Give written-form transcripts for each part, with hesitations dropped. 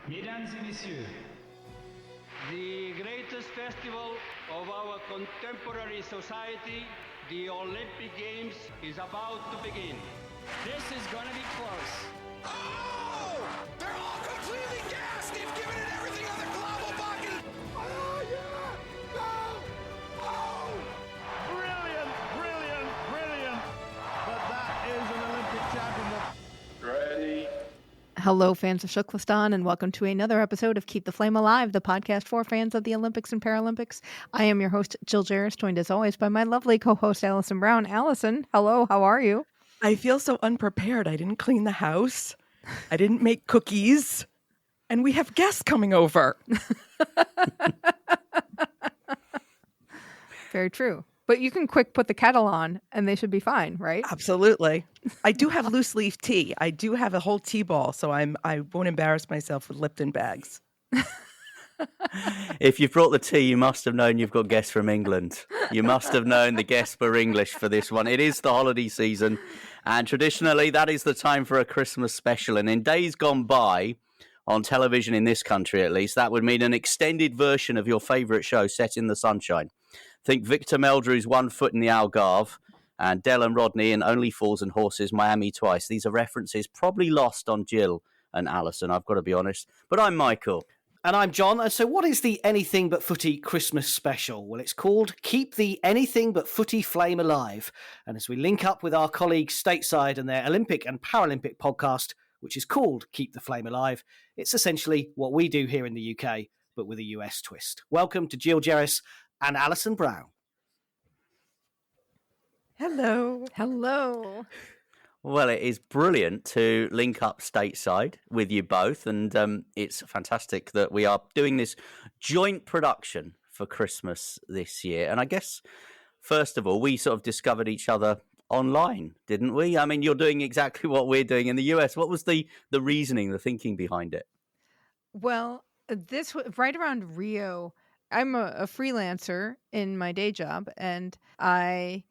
Mesdames et messieurs, the greatest festival of our contemporary society, the Olympic Games, is about to begin. This is gonna be close. Oh! They're all completely gassed! They've given it everything on their global bucket! Oh, yeah! Go! Oh! Brilliant, brilliant, brilliant. But that is an Olympic championship. Ready. Hello, fans of Shuklistan, and welcome to another episode of Keep the Flame Alive, the podcast for fans of the Olympics and Paralympics. I am your host, Jill Jaracz, joined as always by my lovely co-host, Alison Brown. Alison, hello, how are you? I feel so unprepared. I didn't clean the house. I didn't make cookies. And we have guests coming over. Very true. But you can quick put the kettle on and they should be fine, right? Absolutely. I do have loose leaf tea. I do have a whole tea ball, so I won't embarrass myself with Lipton bags. If you've brought the tea, you must have known you've got guests from England. You must have known the guests were English for this one. It is the holiday season, and traditionally that is the time for a Christmas special. And in days gone by, on television in this country at least, that would mean an extended version of your favourite show set in the sunshine. Think Victor Meldrew's One Foot in the Algarve and Del and Rodney in Only Fools and Horses, Miami Twice. These are references probably lost on Jill and Alison, I've got to be honest. But I'm Michael. And I'm John. And so what is the Anything But Footy Christmas special? Well, it's called Keep the Anything But Footy Flame Alive. And as we link up with our colleagues stateside and their Olympic and Paralympic podcast, which is called Keep the Flame Alive, it's essentially what we do here in the UK, but with a US twist. Welcome to Jill Jaracz and Alison Brown. Hello. Hello. Well, it is brilliant to link up stateside with you both, and it's fantastic that we are doing this joint production for Christmas this year. And I guess, first of all, we sort of discovered each other online, didn't we? I mean, you're doing exactly what we're doing in the US. What was the reasoning, the thinking behind it? Well, this right around Rio, I'm a freelancer in my day job, and I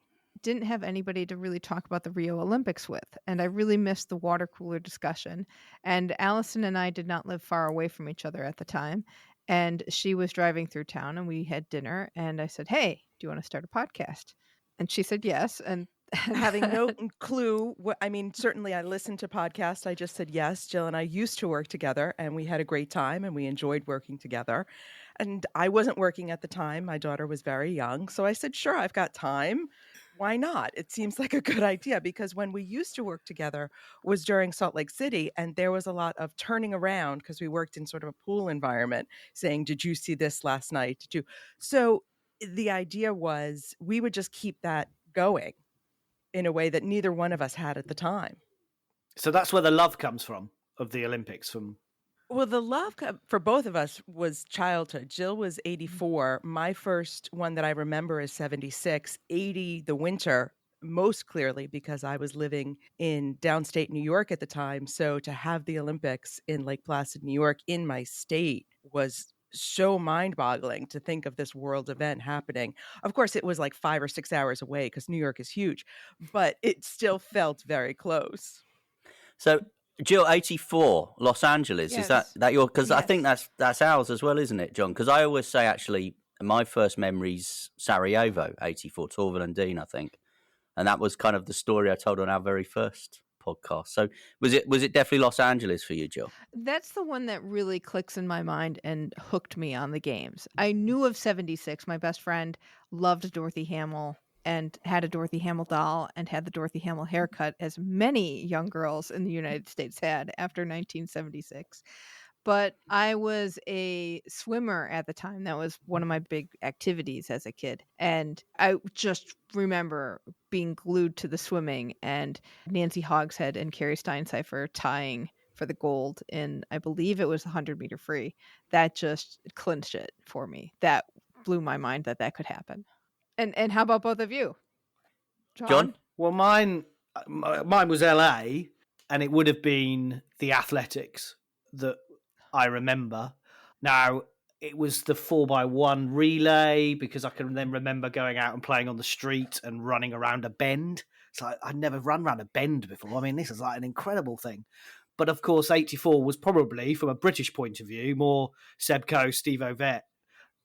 didn't have anybody to really talk about the Rio Olympics with. And I really missed the water cooler discussion. And Alison and I did not live far away from each other at the time. And she was driving through town and we had dinner. And I said, hey, do you want to start a podcast? And she said yes. And Having no clue. Certainly I listened to podcasts. I just said yes. Jill and I used to work together and we had a great time and we enjoyed working together. And I wasn't working at the time. My daughter was very young. So I said, sure, I've got time. Why not? It seems like a good idea, because when we used to work together was during Salt Lake City, and there was a lot of turning around because we worked in sort of a pool environment saying, did you see this last night? Did you? So the idea was we would just keep that going in a way that neither one of us had at the time. So that's where the love comes from of the Olympics. Well, the love for both of us was childhood. Jill was 84. My first one that I remember is 76. 80, the winter, most clearly because I was living in downstate New York at the time. So to have the Olympics in Lake Placid, New York, in my state was so mind-boggling to think of this world event happening. Of course, it was like 5 or 6 hours away because New York is huge, but it still felt very close. So, Jill, 84, Los Angeles, Yes. is that your, because I Yes. think that's ours as well, isn't it, John? Because I always say, actually, my first memory's Sarajevo, 84, Torval and Dean, I think. And that was kind of the story I told on our very first podcast. So was it definitely Los Angeles for you, Jill? That's the one that really clicks in my mind and hooked me on the games. I knew of 76. My best friend loved Dorothy Hamill and had a Dorothy Hamill doll and had the Dorothy Hamill haircut, as many young girls in the United States had after 1976. But I was a swimmer at the time. That was one of my big activities as a kid. And I just remember being glued to the swimming and Nancy Hogshead and Carrie Steincypher tying for the gold in, I believe it was 100-meter free. That just clinched it for me. That blew my mind that could happen. And how about both of you? John? Well, mine was LA, and it would have been the athletics that I remember. Now, it was the 4x1 relay, because I can then remember going out and playing on the street and running around a bend. So I'd never run around a bend before. I mean, this is like an incredible thing. But of course, 84 was probably, from a British point of view, more Seb Coe, Steve Ovett,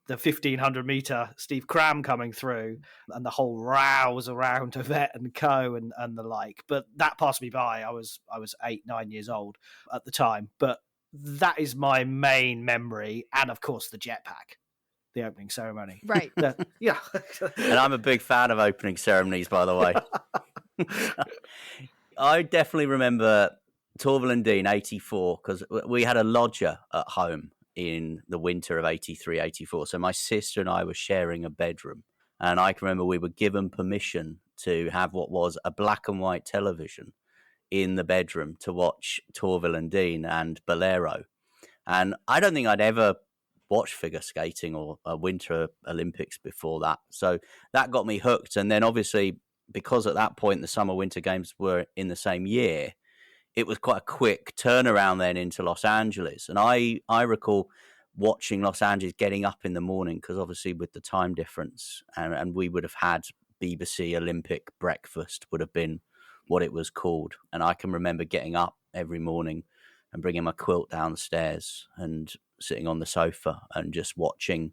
the 1,500 metre Steve Cram coming through, and the whole rows around Ovett and Coe and the like. But that passed me by. I was 8, 9 years old at the time. But that is my main memory. And of course, the jetpack, the opening ceremony. Right. Yeah. And I'm a big fan of opening ceremonies, by the way. I definitely remember Torvill and Dean 84 because we had a lodger at home in the winter of 83, 84. So my sister and I were sharing a bedroom. And I can remember we were given permission to have what was a black and white television in the bedroom to watch Torvill and Dean and Bolero. And I don't think I'd ever watched figure skating or a Winter Olympics before that. So that got me hooked. And then obviously, because at that point the Summer Winter Games were in the same year, it was quite a quick turnaround then into Los Angeles. And I recall watching Los Angeles getting up in the morning because obviously with the time difference and we would have had BBC Olympic breakfast would have been what it was called. And I can remember getting up every morning and bringing my quilt downstairs and sitting on the sofa and just watching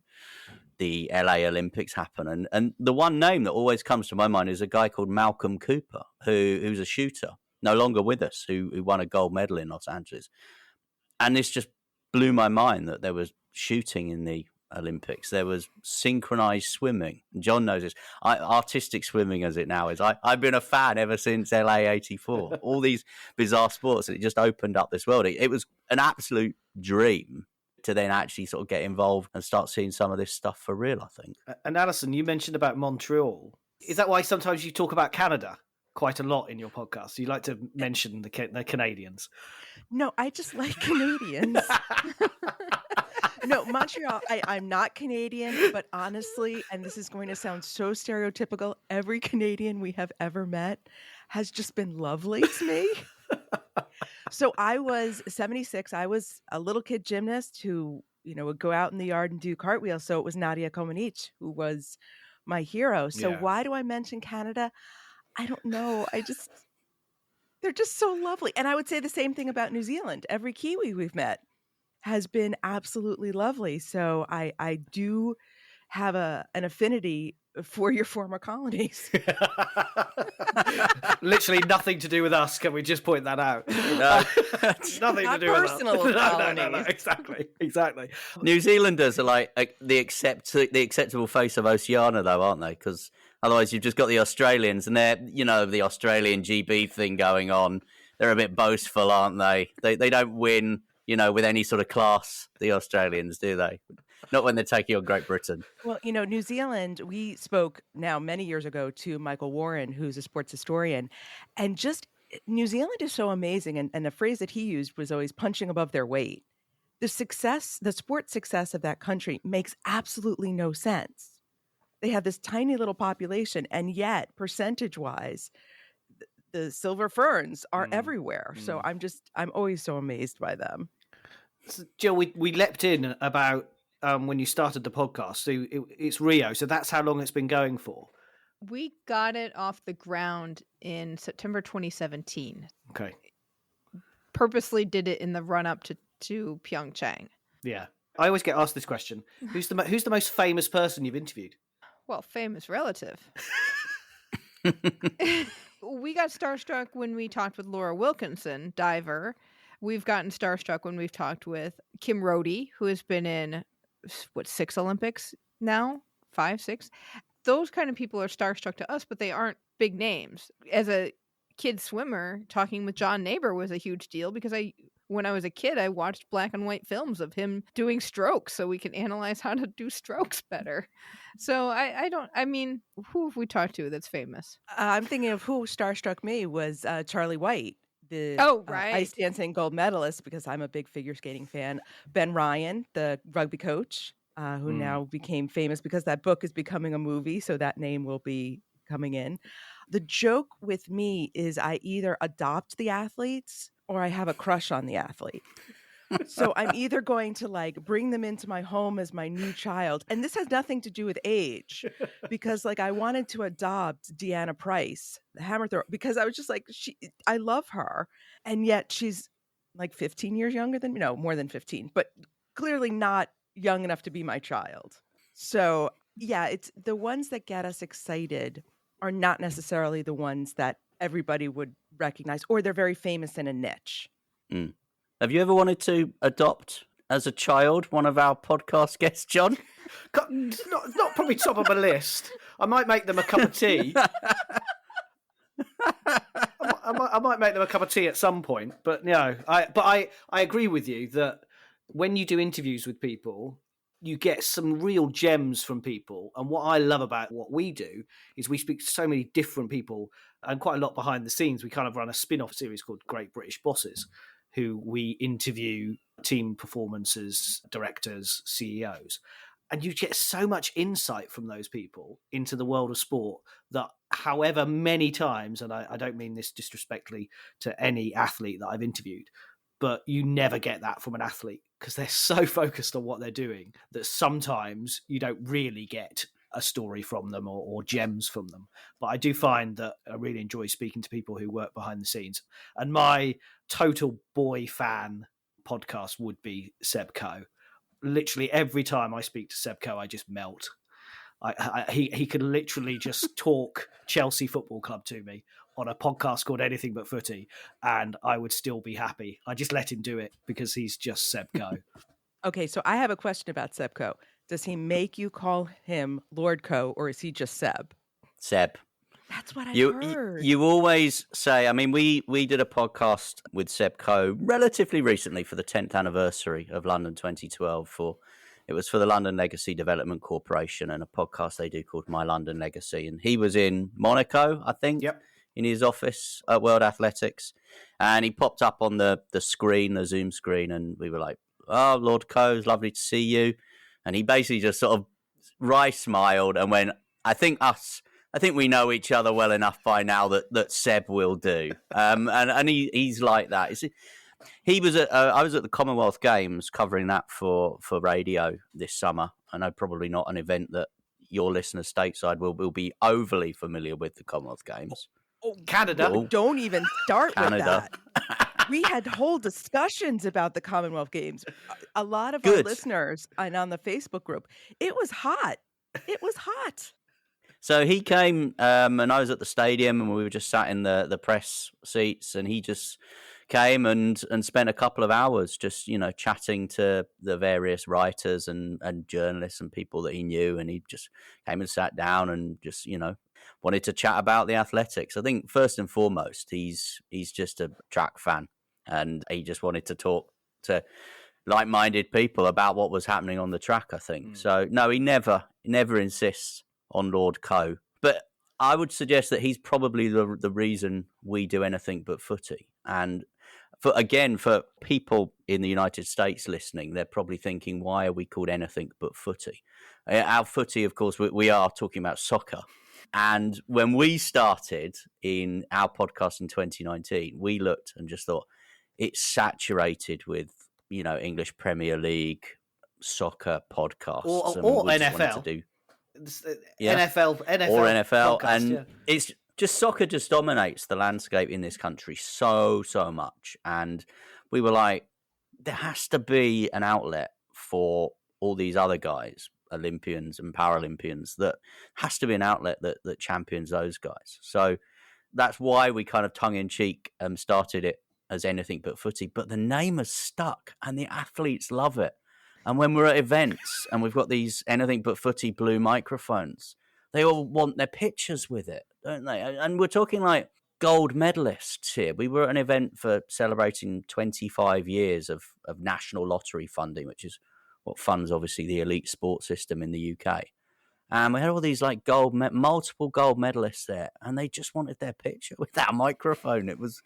the LA Olympics happen. And the one name that always comes to my mind is a guy called Malcolm Cooper, who's a shooter, no longer with us, who won a gold medal in Los Angeles. And this just blew my mind that there was shooting in the Olympics. There was synchronized swimming. John knows this. Artistic swimming, as it now is. I've been a fan ever since LA 84. All these bizarre sports, and it just opened up this world. It was an absolute dream to then actually sort of get involved and start seeing some of this stuff for real, I think. And Alison, you mentioned about Montreal. Is that why sometimes you talk about Canada quite a lot in your podcast? You like to mention the Canadians. No, I just like Canadians. No, Montreal, I'm not Canadian, but honestly, and this is going to sound so stereotypical, every Canadian we have ever met has just been lovely to me. So I was 76. I was a little kid gymnast who, would go out in the yard and do cartwheels. So it was Nadia Comaneci who was my hero. So why do I mention Canada? I don't know. They're just so lovely. And I would say the same thing about New Zealand. Every Kiwi we've met has been absolutely lovely. So I do have an affinity for your former colonies. Literally nothing to do with us. Can we just point that out? No. Nothing Not to do with us. personal colonies. No. Exactly. New Zealanders are like the acceptable face of Oceania, though, aren't they? Because otherwise you've just got the Australians and they're, the Australian GB thing going on. They're a bit boastful, aren't they? They don't win, with any sort of class, the Australians, do they? Not when they're taking on Great Britain. Well, New Zealand, we spoke now many years ago to Michael Warren, who's a sports historian, and just New Zealand is so amazing. And the phrase that he used was always punching above their weight. The sports success of that country makes absolutely no sense. They have this tiny little population, and yet percentage-wise, the Silver Ferns are everywhere. So I'm always so amazed by them. So, Jill, we leapt in about when you started the podcast. So it's Rio. So that's how long it's been going for. We got it off the ground in September 2017. Okay. Purposely did it in the run up to Pyeongchang. Yeah. I always get asked this question. Who's the most famous person you've interviewed? Well, famous relative. We got starstruck when we talked with Laura Wilkinson, diver. We've gotten starstruck when we've talked with Kim Rohde, who has been in, 6 Olympics now? 5, 6? Those kind of people are starstruck to us, but they aren't big names. As a kid swimmer, talking with John Neighbor was a huge deal because when I was a kid, I watched black and white films of him doing strokes so we can analyze how to do strokes better. So who have we talked to that's famous? I'm thinking of who starstruck me was Charlie White, the ice dancing gold medalist, because I'm a big figure skating fan. Ben Ryan, the rugby coach, who now became famous because that book is becoming a movie. So that name will be coming in. The joke with me is I either adopt the athletes or I have a crush on the athlete. So I'm either going to bring them into my home as my new child. And this has nothing to do with age, because I wanted to adopt Deanna Price, the hammer thrower, because I was just I love her. And yet she's like 15 years younger than me. No, more than 15, but clearly not young enough to be my child. So yeah, it's the ones that get us excited are not necessarily the ones that everybody would recognize, or they're very famous in a niche. Mm. Have you ever wanted to adopt as a child one of our podcast guests, John? Not probably top of my list. I might make them a cup of tea. I might make them a cup of tea at some point, but no. I agree with you that when you do interviews with people, you get some real gems from people. And what I love about what we do is we speak to so many different people and quite a lot behind the scenes. We kind of run a spin-off series called Great British Bosses, who we interview team performances, directors, CEOs. And you get so much insight from those people into the world of sport that however many times, and I don't mean this disrespectfully to any athlete that I've interviewed, but you never get that from an athlete because they're so focused on what they're doing that sometimes you don't really get a story from them or gems from them. But I do find that I really enjoy speaking to people who work behind the scenes. And my total boy fan podcast would be Seb Coe. Literally every time I speak to Seb Coe, I just melt. He could literally just talk Chelsea Football Club to me on a podcast called Anything But Footy, and I would still be happy. I just let him do it because he's just Seb Coe. Okay, so I have a question about Seb Coe. Does he make you call him Lord Coe, or is he just Seb? Seb. That's what I heard. You always say, I mean, we did a podcast with Seb Coe relatively recently for the 10th anniversary of London 2012. It was for the London Legacy Development Corporation and a podcast they do called My London Legacy. And he was in Monaco, I think, in his office at World Athletics. And he popped up on the screen, the Zoom screen, and we were like, oh, Lord Coe, it's lovely to see you. And he basically just sort of wry smiled and went, I think we know each other well enough by now that Seb will do. And he's like that. He was I was at the Commonwealth Games covering that for radio this summer. I know probably not an event that your listeners stateside will be overly familiar with, the Commonwealth Games. Oh, Canada. Don't even start with that. We had whole discussions about the Commonwealth Games. A lot of our listeners and on the Facebook group, it was hot. It was hot. So he came and I was at the stadium and we were just sat in the press seats, and he just came and spent a couple of hours just, chatting to the various writers and journalists and people that he knew. And he just came and sat down and just, wanted to chat about the athletics. I think first and foremost, he's just a track fan, and he just wanted to talk to like-minded people about what was happening on the track, I think. So no, he never insists on Lord Coe. But I would suggest that he's probably the reason we do Anything But Footy. And for people in the United States listening, they're probably thinking, why are we called Anything But Footy? Our footy, of course, we are talking about soccer. And when we started in our podcast in 2019, we looked and just thought it's saturated with, English Premier League soccer podcasts. Or NFL. NFL or NFL, podcast, and it's just soccer just dominates the landscape in this country so much. And we were like, there has to be an outlet for all these other guys, Olympians and Paralympians, that has to be an outlet that champions those guys. So that's why we kind of tongue-in-cheek started it as Anything But Footy. But the name has stuck and the athletes love it. And when we're at events and we've got these Anything But Footy blue microphones, they all want their pictures with it, don't they? And we're talking like gold medalists here. We were at an event for celebrating 25 years of national lottery funding, which is what funds, obviously, the elite sports system in the UK. And we had all these like multiple gold medalists there, and they just wanted their picture with that microphone. It was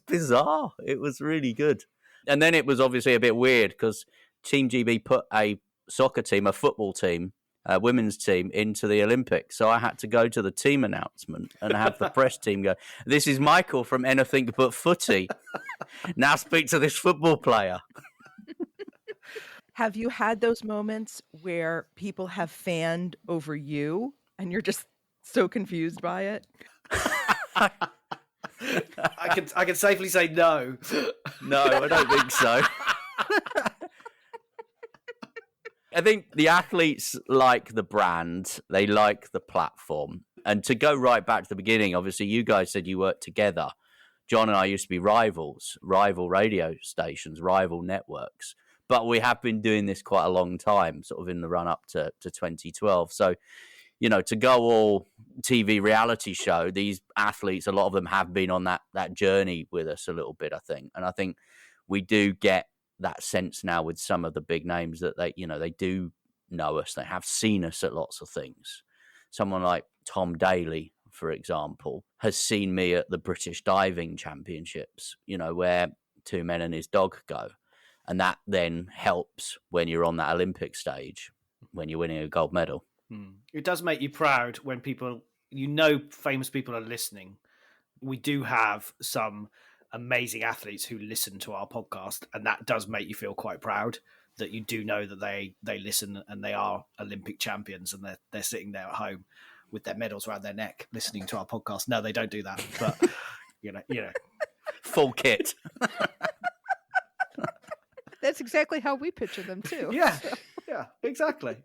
bizarre. It was really good. And then it was obviously a bit weird because Team GB put a soccer team, a football team, a women's team into the Olympics. So I had to go to the team announcement and have the press team go, this is Michael from Anything But Footy. Now speak to this football player. Have you had those moments where people have fanned over you and you're just so confused by it? I can safely say no. No, I don't think so. I think the athletes like the brand, they like the platform. And to go right back to the beginning, obviously you guys said you worked together. John and I used to be rivals, rival radio stations, rival networks. But we have been doing this quite a long time, sort of in the run up to 2012. So, you know, to go all TV reality show, these athletes, a lot of them have been on that journey with us a little bit, I think. And I think we do get that sense now with some of the big names that they do know us. They have seen us at lots of things. Someone like Tom Daley, for example, has seen me at the British Diving Championships, you know, where two men and his dog go. And that then helps when you're on that Olympic stage, when you're winning a gold medal. It does make you proud when people, famous people are listening. We do have some amazing athletes who listen to our podcast, and that does make you feel quite proud that you do know that they listen and they are Olympic champions, and they're sitting there at home with their medals around their neck listening to our podcast. No, they don't do that, but you know, full kit. That's exactly how we picture them too. Yeah, yeah, exactly.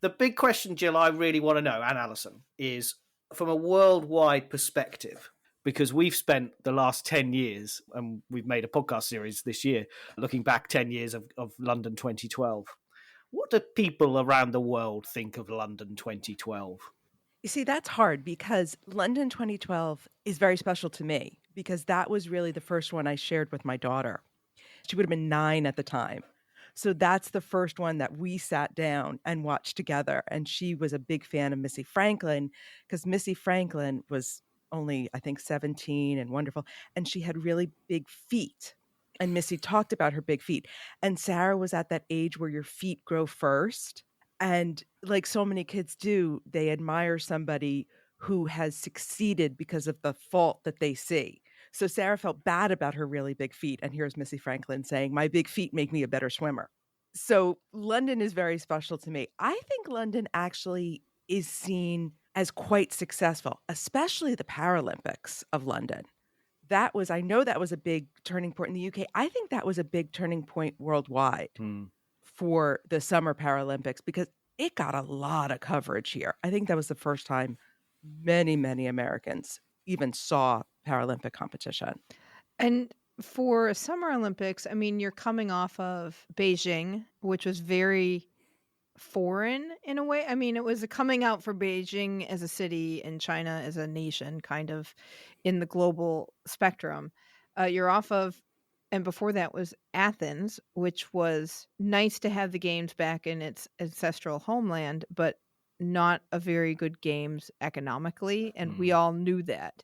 The big question, Jill, I really want to know, and Alison, is from a worldwide perspective, because we've spent the last 10 years, and we've made a podcast series this year, looking back 10 years of London 2012. What do people around the world think of London 2012? You see, that's hard because London 2012 is very special to me because that was really the first one I shared with my daughter. She would have been 9 at the time. So that's the first one that we sat down and watched together. And she was a big fan of Missy Franklin because Missy Franklin was only, I think, 17 and wonderful. And she had really big feet. And Missy talked about her big feet. And Sarah was at that age where your feet grow first. And like so many kids do, they admire somebody who has succeeded because of the fault that they see. So Sarah felt bad about her really big feet. And here's Missy Franklin saying, my big feet make me a better swimmer. So London is very special to me. I think London actually is seen as quite successful, especially the Paralympics of London. I know that was a big turning point in the UK. I think that was a big turning point worldwide for the Summer Paralympics because it got a lot of coverage here. I think that was the first time many, many Americans even saw Paralympic competition. And for Summer Olympics, I mean, you're coming off of Beijing, which was very foreign in a way. I mean, it was a coming out for Beijing as a city and China as a nation, kind of in the global spectrum. You're off of, and before that was Athens, which was nice to have the games back in its ancestral homeland, but not a very good games economically. And we all knew that.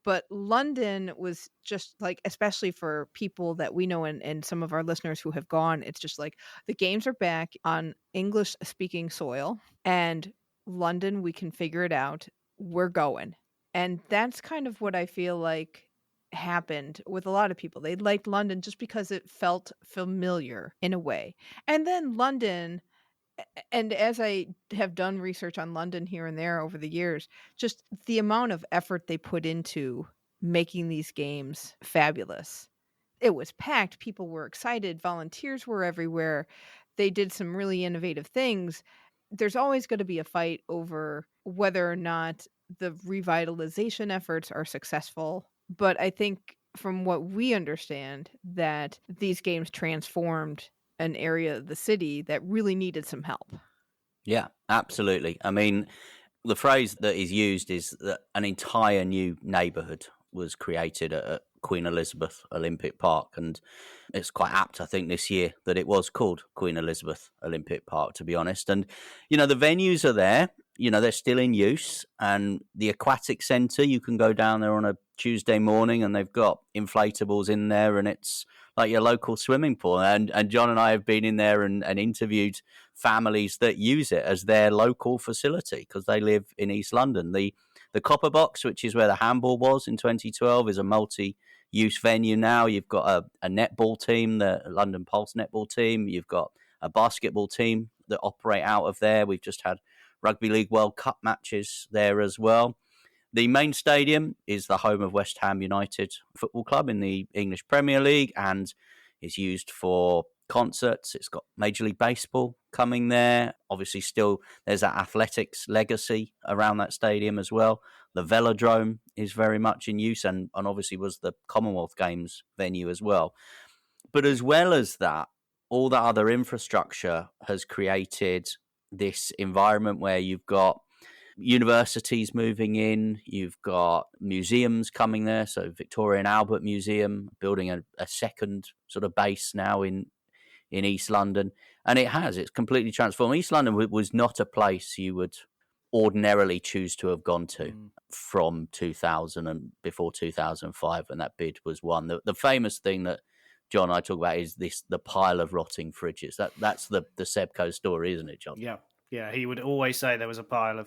But London was just like, especially for people that we know and some of our listeners who have gone, it's just like the games are back on English speaking soil and London, we can figure it out. We're going. And that's kind of what I feel like happened with a lot of people. They liked London just because it felt familiar in a way. And then London, and as I have done research on London here and there over the years, just the amount of effort they put into making these games fabulous. It was packed. People were excited. Volunteers were everywhere. They did some really innovative things. There's always going to be a fight over whether or not the revitalization efforts are successful. But I think from what we understand, that these games transformed an area of the city that really needed some help. Yeah, absolutely. I mean, the phrase that is used is that an entire new neighbourhood was created at Queen Elizabeth Olympic Park. And it's quite apt, I think, this year that it was called Queen Elizabeth Olympic Park, to be honest. And, you know, the venues are there, you know, they're still in use. And the aquatic centre, you can go down there on a Tuesday morning and they've got inflatables in there and it's like your local swimming pool. And John and I have been in there and interviewed families that use it as their local facility because they live in East London. The Copper Box, which is where the handball was in 2012, is a multi-use venue now. You've got a netball team, the London Pulse netball team. You've got a basketball team that operate out of there. We've just had Rugby League World Cup matches there as well. The main stadium is the home of West Ham United Football Club in the English Premier League and is used for concerts. It's got Major League Baseball coming there. Obviously, still there's that athletics legacy around that stadium as well. The Velodrome is very much in use and obviously was the Commonwealth Games venue as well. But as well as that, all that other infrastructure has created this environment where you've got universities moving in, you've got museums coming there. So Victoria and Albert Museum building a second sort of base now in East London. And it's completely transformed. East London was not a place you would ordinarily choose to have gone to from 2000 and before 2005 when that bid was won. The famous thing that John and I talk about is the pile of rotting fridges. That's the Sebco story, isn't it, John? Yeah, he would always say there was a pile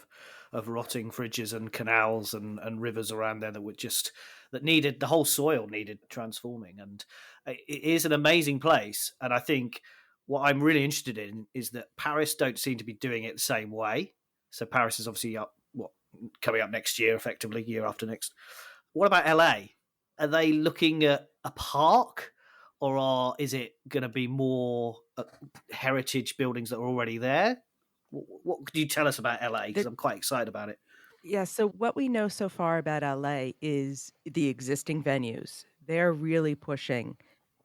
of rotting fridges and canals and rivers around there that needed, the whole soil needed transforming. And it is an amazing place. And I think what I'm really interested in is that Paris don't seem to be doing it the same way. So Paris is obviously coming up next year, effectively, year after next. What about LA? Are they looking at a park? Or is it going to be more heritage buildings that are already there? What could you tell us about LA? Because I'm quite excited about it. Yeah, so what we know so far about LA is the existing venues. They're really pushing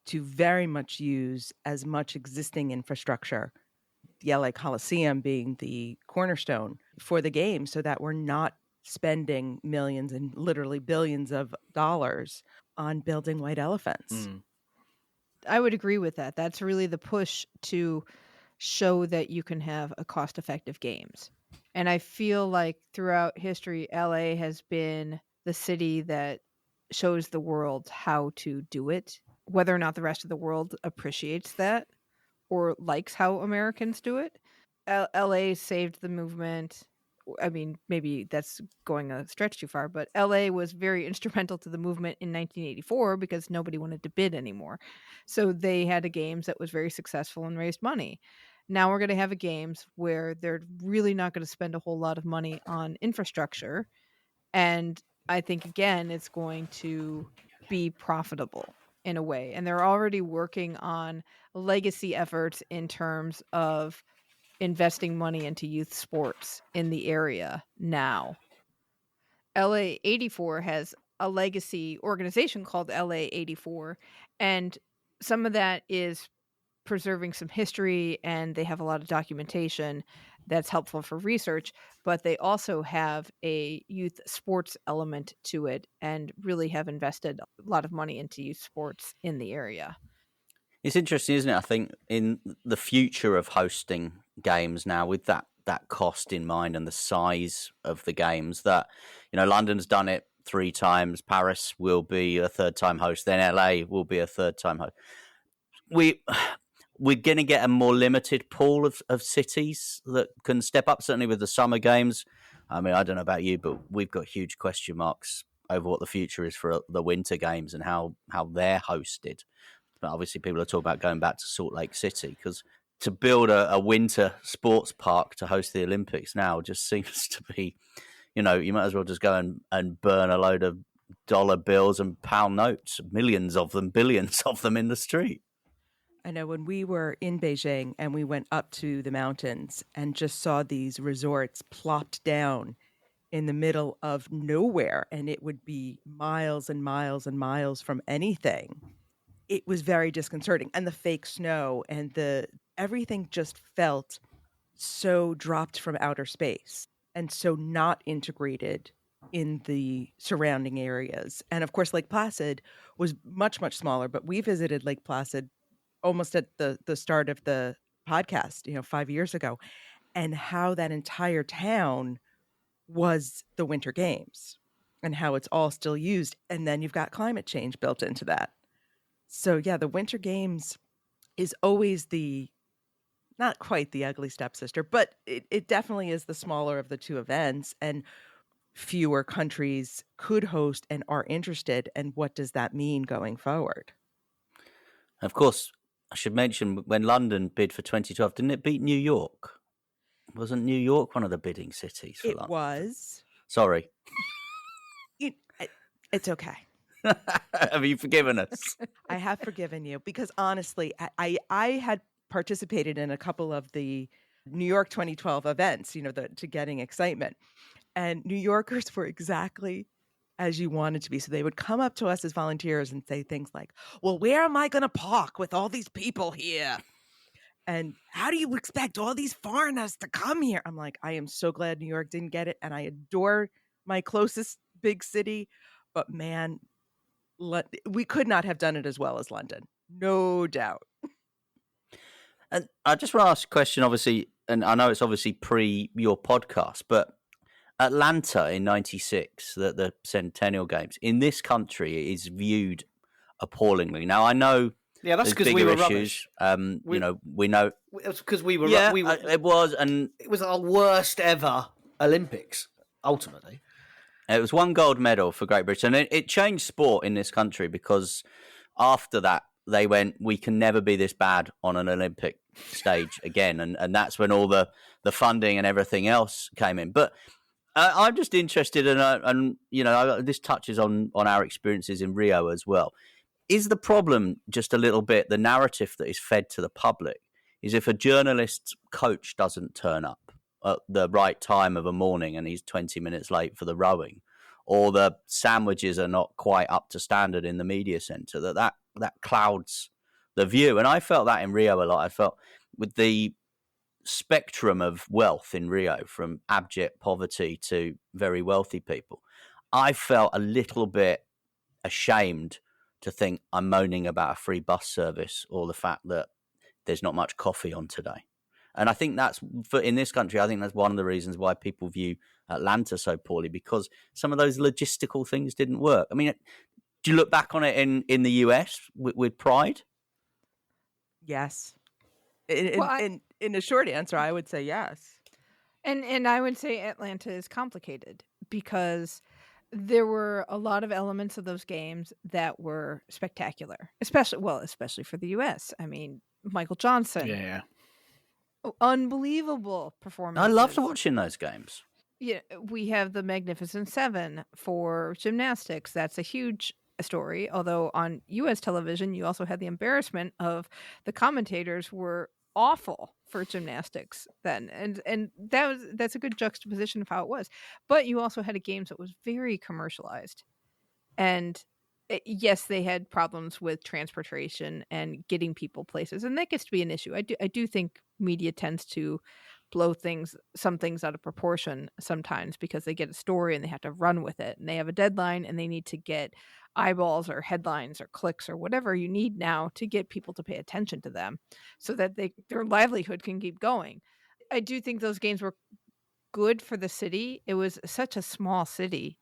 to very much use as much existing infrastructure, the LA Coliseum being the cornerstone for the game, so that we're not spending millions and literally billions of dollars on building white elephants. I would agree with that. That's really the push to show that you can have a cost-effective games. And I feel like throughout history, LA has been the city that shows the world how to do it, whether or not the rest of the world appreciates that or likes how Americans do it. LA saved the movement. I mean, maybe that's going a stretch too far, but LA was very instrumental to the movement in 1984 because nobody wanted to bid anymore. So they had a games that was very successful and raised money. Now we're going to have a games where they're really not going to spend a whole lot of money on infrastructure. And I think, again, it's going to be profitable in a way. And they're already working on legacy efforts in terms of investing money into youth sports in the area now. LA 84 has a legacy organization called LA 84, and some of that is preserving some history, and they have a lot of documentation that's helpful for research, but they also have a youth sports element to it and really have invested a lot of money into youth sports in the area. It's interesting, isn't it? I think in the future of hosting games now, with that cost in mind and the size of the games, that, you know, London's done it 3 times, Paris will be a 3rd time host, then LA will be a 3rd time host. We're going to get a more limited pool of cities that can step up, certainly with the summer games. I mean, I don't know about you, but we've got huge question marks over what the future is for the winter games and how they're hosted. But obviously people are talking about going back to Salt Lake City, because to build a winter sports park to host the Olympics now just seems to be, you know, you might as well just go and burn a load of dollar bills and pound notes, millions of them, billions of them in the street. I know when we were in Beijing and we went up to the mountains and just saw these resorts plopped down in the middle of nowhere, and it would be miles and miles and miles from anything. It was very disconcerting. And the fake snow and everything just felt so dropped from outer space and so not integrated in the surrounding areas. And of course, Lake Placid was much, much smaller, but we visited Lake Placid almost at the start of the podcast, 5 years ago, and how that entire town was the Winter Games and how it's all still used. And then you've got climate change built into that. So yeah, the Winter Games is always not quite the ugly stepsister, but it definitely is the smaller of the two events, and fewer countries could host and are interested. And what does that mean going forward? Of course, I should mention when London bid for 2012, didn't it beat New York? Wasn't New York one of the bidding cities for London? It was. Sorry. It's okay. Have you forgiven us? I have forgiven you because honestly, I had participated in a couple of the New York 2012 events, to getting excitement. And New Yorkers were exactly as you wanted to be. So they would come up to us as volunteers and say things like, well, where am I going to park with all these people here? And how do you expect all these foreigners to come here? I'm like, I am so glad New York didn't get it. And I adore my closest big city. But man, we could not have done it as well as London. No doubt. And I just want to ask a question, obviously, and I know it's obviously pre your podcast, but Atlanta in '96, the Centennial Games, in this country is viewed appallingly. Now, I know that's because we were rubbish. We know. It was because we were it was, and it was our worst ever Olympics, ultimately. It was one gold medal for Great Britain. And it changed sport in this country because after that, they went, we can never be this bad on an Olympic stage again. And that's when all the funding and everything else came in. But I'm just interested in, and this touches on our experiences in Rio as well. Is the problem just a little bit the narrative that is fed to the public is if a journalist's coach doesn't turn up at the right time of a morning and he's 20 minutes late for the rowing, or the sandwiches are not quite up to standard in the media centre, that clouds the view. And I felt that in Rio a lot. I felt with the spectrum of wealth in Rio, from abject poverty to very wealthy people, I felt a little bit ashamed to think I'm moaning about a free bus service or the fact that there's not much coffee on today. And I think in this country, I think that's one of the reasons why people view Atlanta so poorly, because some of those logistical things didn't work. I mean, do you look back on it in the US with pride? Yes. In a short answer, I would say yes. And I would say Atlanta is complicated because there were a lot of elements of those games that were spectacular, especially for the US. I mean, Michael Johnson. Yeah. Unbelievable performance. I loved watching those games. Yeah, we have the Magnificent Seven for gymnastics. That's a huge story. Although on U.S. television, you also had the embarrassment of the commentators were awful for gymnastics then, and that's a good juxtaposition of how it was. But you also had a games that was very commercialized, and yes, they had problems with transportation and getting people places, and that gets to be an issue. I do think media tends to blow some things out of proportion sometimes because they get a story and they have to run with it, and they have a deadline and they need to get eyeballs or headlines or clicks or whatever you need now to get people to pay attention to them so that their livelihood can keep going. I do think those games were good for the city. It was such a small city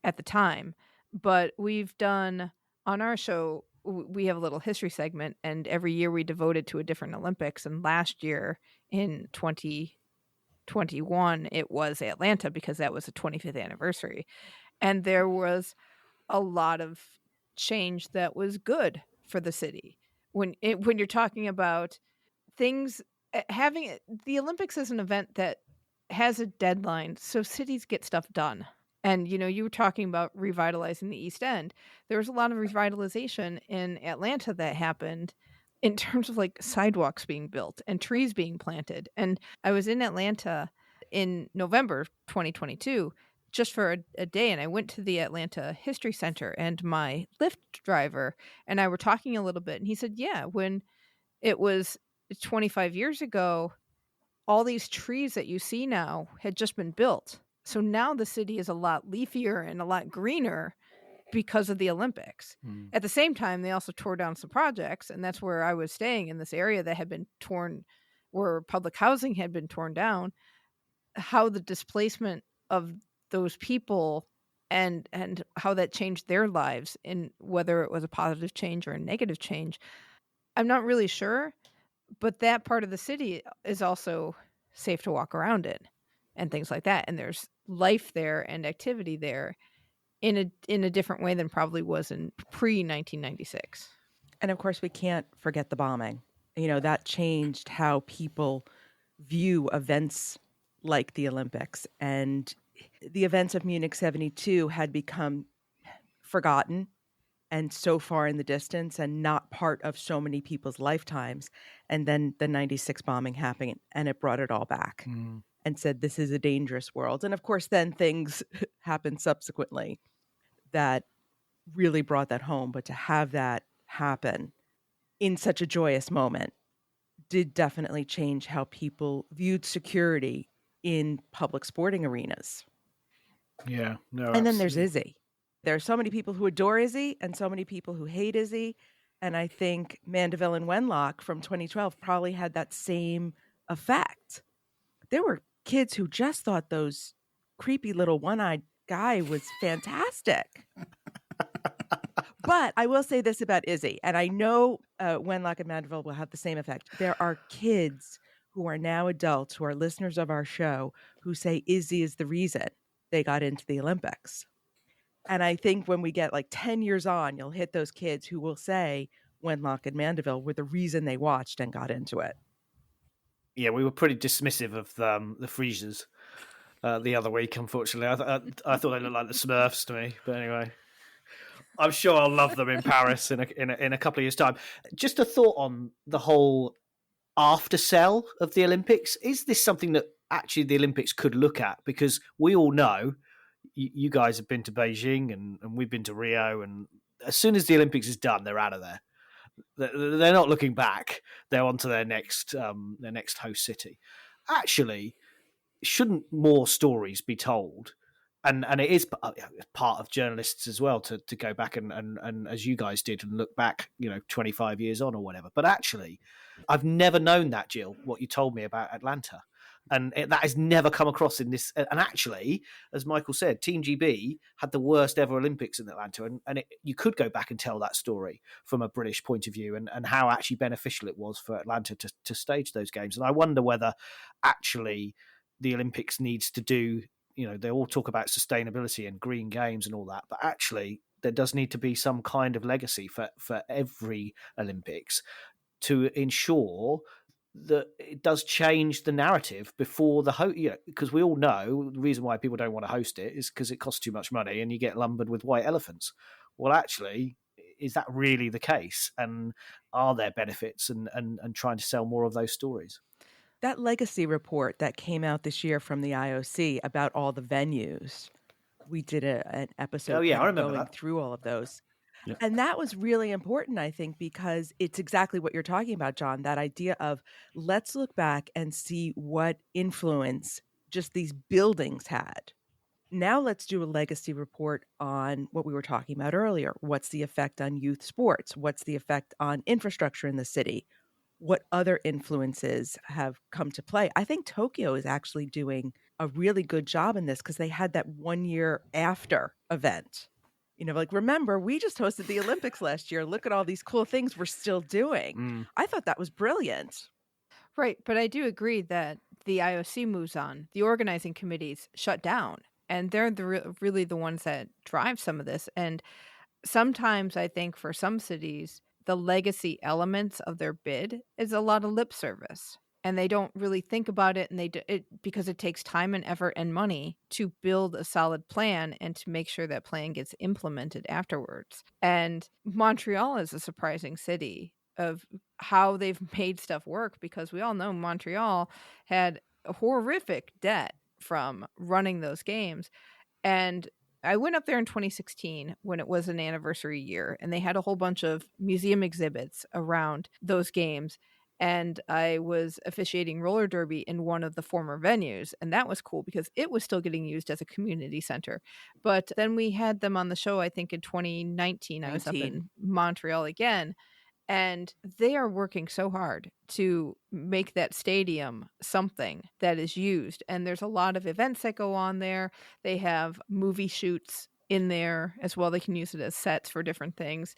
at the time. But we've done on our show, we have a little history segment, and every year we devote it to a different Olympics. And last year in 2021, it was Atlanta because that was the 25th anniversary. And there was a lot of change that was good for the city. When you're talking about things, having the Olympics is an event that has a deadline, so cities get stuff done. And, you were talking about revitalizing the East End. There was a lot of revitalization in Atlanta that happened in terms of like sidewalks being built and trees being planted. And I was in Atlanta in November 2022 just for a day. And I went to the Atlanta History Center, and my Lyft driver and I were talking a little bit. And he said, yeah, when it was 25 years ago, all these trees that you see now had just been built. So now the city is a lot leafier and a lot greener because of the Olympics. At the same time, they also tore down some projects, and that's where I was staying, in this area that had been torn, where public housing had been torn down. How the displacement of those people and how that changed their lives, in whether it was a positive change or a negative change, I'm not really sure. But that part of the city is also safe to walk around in and things like that. And there's life there and activity there in a different way than probably was in pre-1996. And of course, we can't forget the bombing. That changed how people view events like the Olympics. And the events of Munich 72 had become forgotten and so far in the distance and not part of so many people's lifetimes. And then the 96 bombing happened and it brought it all back and said, this is a dangerous world. And of course, then things happened subsequently that really brought that home. But to have that happen in such a joyous moment did definitely change how people viewed security in public sporting arenas. Yeah. No, And then there's absolutely. Izzy. There are so many people who adore Izzy and so many people who hate Izzy. And I think Mandeville and Wenlock from 2012 probably had that same effect. There were kids who just thought those creepy little one-eyed guy was fantastic. But I will say this about Izzy, and I know Wenlock and Mandeville will have the same effect. There are kids who are now adults who are listeners of our show who say Izzy is the reason they got into the Olympics. And I think when we get like 10 years on, you'll hit those kids who will say Wenlock and Mandeville were the reason they watched and got into it. Yeah, we were pretty dismissive of the Friesians the other week, unfortunately. I thought they looked like the Smurfs to me, but anyway. I'm sure I'll love them in Paris in a couple of years' time. Just a thought on the whole after sell of the Olympics. Is this something that actually the Olympics could look at? Because we all know you guys have been to Beijing and we've been to Rio, and as soon as the Olympics is done, they're out of there. They're not looking back. They're on to their next host city. Actually, shouldn't more stories be told? And it is part of journalists as well to go back and as you guys did and look back, 25 years on or whatever. But actually, I've never known that, Jill, what you told me about Atlanta. And that has never come across in this. And actually, as Michael said, Team GB had the worst ever Olympics in Atlanta. And you could go back and tell that story from a British point of view and how actually beneficial it was for Atlanta to stage those games. And I wonder whether actually the Olympics needs to do, they all talk about sustainability and green games and all that. But actually, there does need to be some kind of legacy for every Olympics to ensure that it does change the narrative before the because we all know the reason why people don't want to host it is because it costs too much money and you get lumbered with white elephants. Well, actually, is that really the case? And are there benefits and trying to sell more of those stories? That legacy report that came out this year from the IOC about all the venues, we did an episode I remember going that. through all of those. Yeah. And that was really important, I think, because it's exactly what you're talking about, John, that idea of let's look back and see what influence just these buildings had. Now let's do a legacy report on what we were talking about earlier. What's the effect on youth sports? What's the effect on infrastructure in the city? What other influences have come to play? I think Tokyo is actually doing a really good job in this because they had that 1 year after event. Remember, we just hosted the Olympics last year. Look at all these cool things we're still doing. I thought that was brilliant. Right. But I do agree that the IOC moves on. The organizing committees shut down. And they're really the ones that drive some of this. And sometimes I think for some cities, the legacy elements of their bid is a lot of lip service. And they don't really think about it, and because it takes time and effort and money to build a solid plan and to make sure that plan gets implemented afterwards. And Montreal is a surprising city of how they've made stuff work, because we all know Montreal had a horrific debt from running those games. And I went up there in 2016 when it was an anniversary year, and they had a whole bunch of museum exhibits around those games. And I was officiating roller derby in one of the former venues. And that was cool because it was still getting used as a community center. But then we had them on the show, I think in 2019. I was up in Montreal again. And they are working so hard to make that stadium something that is used. And there's a lot of events that go on there. They have movie shoots in there as well. They can use it as sets for different things.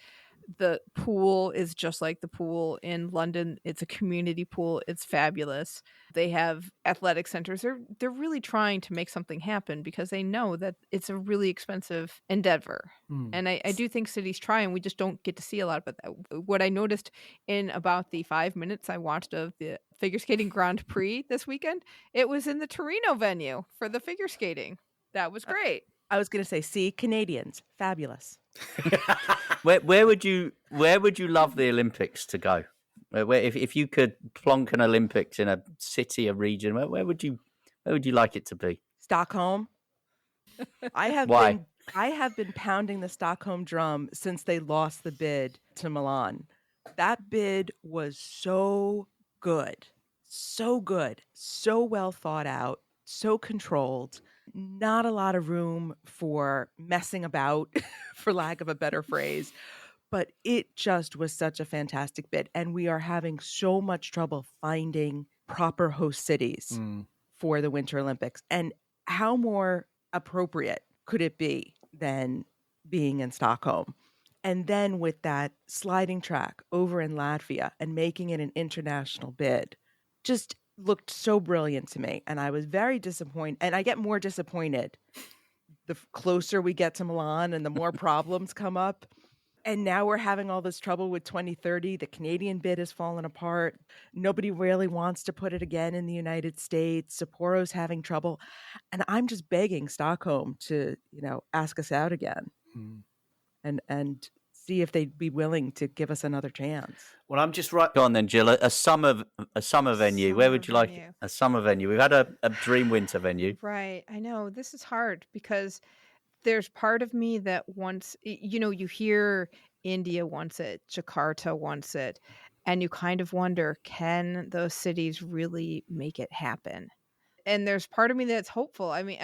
The pool is just like the pool in London. It's a community pool. It's fabulous. They have athletic centers. They're really trying to make something happen because they know that it's a really expensive endeavor. And I do think cities try, and we just don't get to see a lot of that. What I noticed in about the 5 minutes I watched of the figure skating Grand Prix this weekend, it was in the Torino venue for the figure skating. That was great. I was going to say, see, Canadians, fabulous. Where would you love the Olympics to go? If you could plonk an Olympics in a city, a region, where would you like it to be? Stockholm. Why? I have been pounding the Stockholm drum since they lost the bid to Milan. That bid was so good, so well thought out, so controlled. Not a lot of room for messing about, for lack of a better phrase. But it just was such a fantastic bid. And we are having so much trouble finding proper host cities for the Winter Olympics. And how more appropriate could it be than being in Stockholm? And then with that sliding track over in Latvia and making it an international bid, just looked so brilliant to me. And I was very disappointed. And I get more disappointed the closer we get to Milan and the more problems come up. And now we're having all this trouble with 2030. The Canadian bid has fallen apart. Nobody really wants to put it again in the United States. Sapporo's having trouble. And I'm just begging Stockholm to, ask us out again and see if they'd be willing to give us another chance. Well, I'm just right. Go on then, Jill. A summer venue. Where would you like it? A summer venue? We've had a dream winter venue. Right. I know. This is hard because there's part of me that wants, you hear India wants it, Jakarta wants it, and you kind of wonder, can those cities really make it happen? And there's part of me that's hopeful. I mean,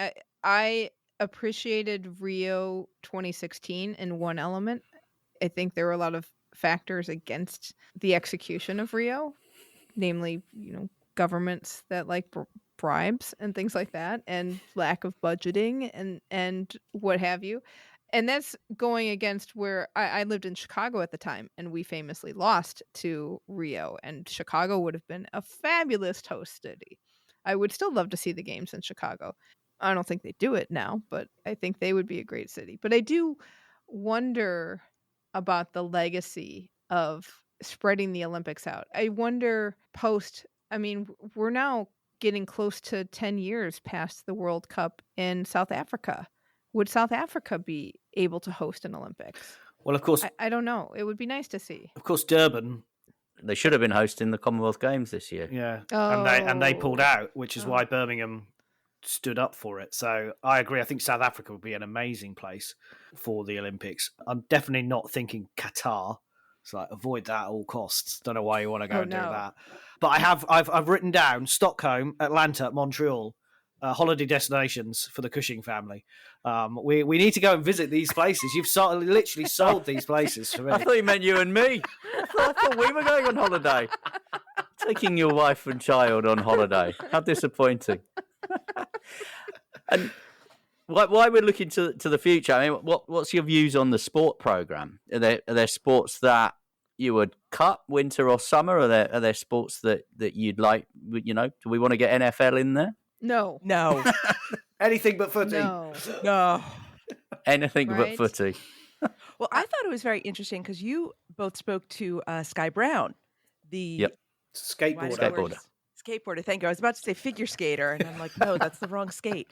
I appreciated Rio 2016 in one element. I think there were a lot of factors against the execution of Rio, namely, governments that like bribes and things like that, and lack of budgeting and what have you. And that's going against where I lived in Chicago at the time, and we famously lost to Rio, and Chicago would have been a fabulous host city. I would still love to see the games in Chicago. I don't think they do it now, but I think they would be a great city. But I do wonder about the legacy of spreading the Olympics out. I wonder we're now getting close to 10 years past the World Cup in South Africa. Would South Africa be able to host an Olympics? Well, of course. I don't know. It would be nice to see. Of course, Durban. They should have been hosting the Commonwealth Games this year. Yeah. And they pulled out, which is why Birmingham stood up for it. So I agree. I think South Africa would be an amazing place for the Olympics. I'm definitely not thinking Qatar. It's like, avoid that at all costs. Don't know why you want to go do that. But I've written down Stockholm, Atlanta, Montreal, holiday destinations for the Cushing family. We need to go and visit these places. You've literally sold these places for me. I thought you meant you and me. I thought we were going on holiday. Taking your wife and child on holiday. How disappointing. And why we're looking to the future, I mean, what's your views on the sport programme? Are there sports that you would cut, winter or summer? Are there sports that you'd like, do we want to get NFL in there? No. Anything but footy. No. Anything but footy. Well, I thought it was very interesting because you both spoke to Sky Brown, the skateboarder. Skateboarder, thank you. I was about to say figure skater, and I'm like, no, that's the wrong skate.